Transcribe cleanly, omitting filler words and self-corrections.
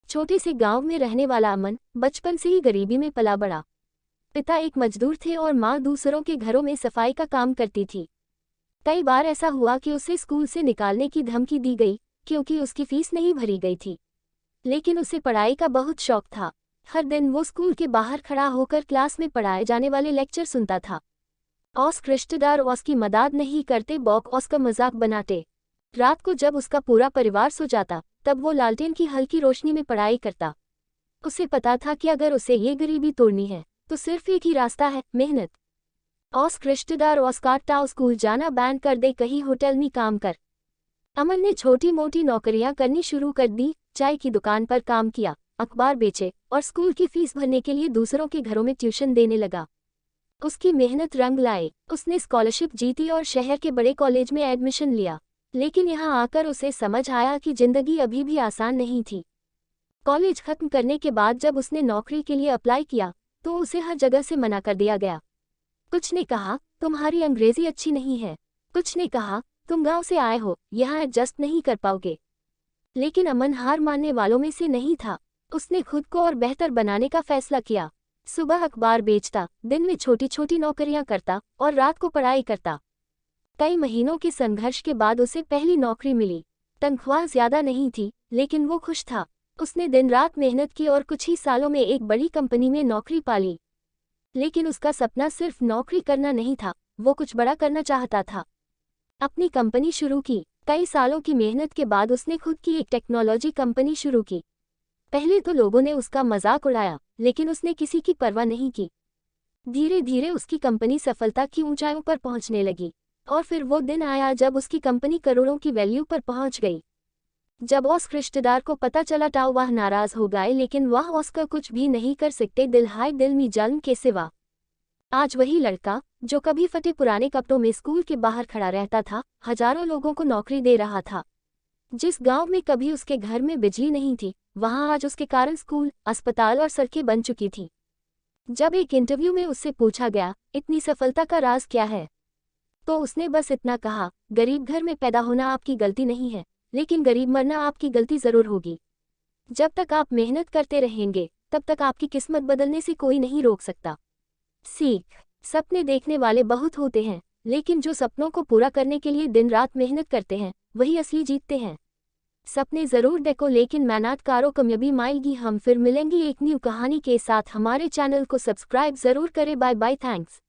छोटे से गांव में रहने वाला अमन बचपन से ही गरीबी में पला बड़ा। पिता एक मजदूर थे और माँ दूसरों के घरों में सफाई का काम करती थी। कई बार ऐसा हुआ कि उसे स्कूल से निकालने की धमकी दी गई क्योंकि उसकी फीस नहीं भरी गई थी। लेकिन उसे पढ़ाई का बहुत शौक था। हर दिन वो स्कूल के बाहर खड़ा होकर क्लास में पढ़ाए जाने वाले लेक्चर सुनता था। औस रिश्तेदार उसकी मदद नहीं करते, बौक उसका मजाक बनाते। रात को जब उसका पूरा परिवार सो जाता तब वो लालटेन की हल्की रोशनी में पढ़ाई करता। उसे पता था कि अगर उसे ये गरीबी तोड़नी है तो सिर्फ एक ही रास्ता है, मेहनत। औस रिश्तेदार उसका टाउ स्कूल जाना बैन कर दे, कहीं होटल में काम कर। अमन ने छोटी मोटी नौकरियां करनी शुरू कर दी। चाय की दुकान पर काम किया, अखबार बेचे और स्कूल की फीस भरने के लिए दूसरों के घरों में ट्यूशन देने लगा। उसकी मेहनत रंग लाए। उसने स्कॉलरशिप जीती और शहर के बड़े कॉलेज में एडमिशन लिया। लेकिन यहाँ आकर उसे समझ आया कि जिंदगी अभी भी आसान नहीं थी। कॉलेज खत्म करने के बाद जब उसने नौकरी के लिए अप्लाई किया तो उसे हर जगह से मना कर दिया गया। कुछ ने कहा तुम्हारी अंग्रेजी अच्छी नहीं है, कुछ ने कहा तुम गांव से आए हो, यहाँ एडजस्ट नहीं कर पाओगे। लेकिन अमन हार मानने वालों में से नहीं था। उसने खुद को और बेहतर बनाने का फैसला किया। सुबह अखबार बेचता, दिन में छोटी छोटी नौकरियां करता और रात को पढ़ाई करता। कई महीनों के संघर्ष के बाद उसे पहली नौकरी मिली। तनख्वाह ज्यादा नहीं थी लेकिन वो खुश था। उसने दिन रात मेहनत की और कुछ ही सालों में एक बड़ी कंपनी में नौकरी पाली। लेकिन उसका सपना सिर्फ नौकरी करना नहीं था, वो कुछ बड़ा करना चाहता था। अपनी कंपनी शुरू की। कई सालों की मेहनत के बाद उसने खुद की एक टेक्नोलॉजी कंपनी शुरू की। पहले तो लोगों ने उसका मजाक उड़ाया लेकिन उसने किसी की परवाह नहीं की। धीरे धीरे उसकी कंपनी सफलता की ऊंचाइयों पर पहुंचने लगी। और फिर वो दिन आया जब उसकी कंपनी करोड़ों की वैल्यू पर पहुंच गई। जब उस रिश्तेदार को पता चला तो वह नाराज हो गए, लेकिन वह उसका कुछ भी नहीं कर सकते, दिल हाय दिल में जल्म के सिवा। आज वही लड़का जो कभी फटे पुराने कपड़ों में स्कूल के बाहर खड़ा रहता था, हजारों लोगों को नौकरी दे रहा था। जिस गांव में कभी उसके घर में बिजली नहीं थी, वहां आज उसके कारण स्कूल, अस्पताल और सड़कें बन चुकी थी। जब एक इंटरव्यू में उससे पूछा गया इतनी सफलता का राज क्या है, तो उसने बस इतना कहा, गरीब घर में पैदा होना आपकी गलती नहीं है, लेकिन गरीब मरना आपकी गलती जरूर होगी। जब तक आप मेहनत करते रहेंगे तब तक आपकी किस्मत बदलने से कोई नहीं रोक सकता। सीख, सपने देखने वाले बहुत होते हैं, लेकिन जो सपनों को पूरा करने के लिए दिन रात मेहनत करते हैं वही असली जीतते हैं। सपने जरूर देखो लेकिन मेहनत करो, कामयाबी मिलेगी। हम फिर मिलेंगे एक न्यू कहानी के साथ। हमारे चैनल को सब्सक्राइब जरूर करें। Bye bye, thanks.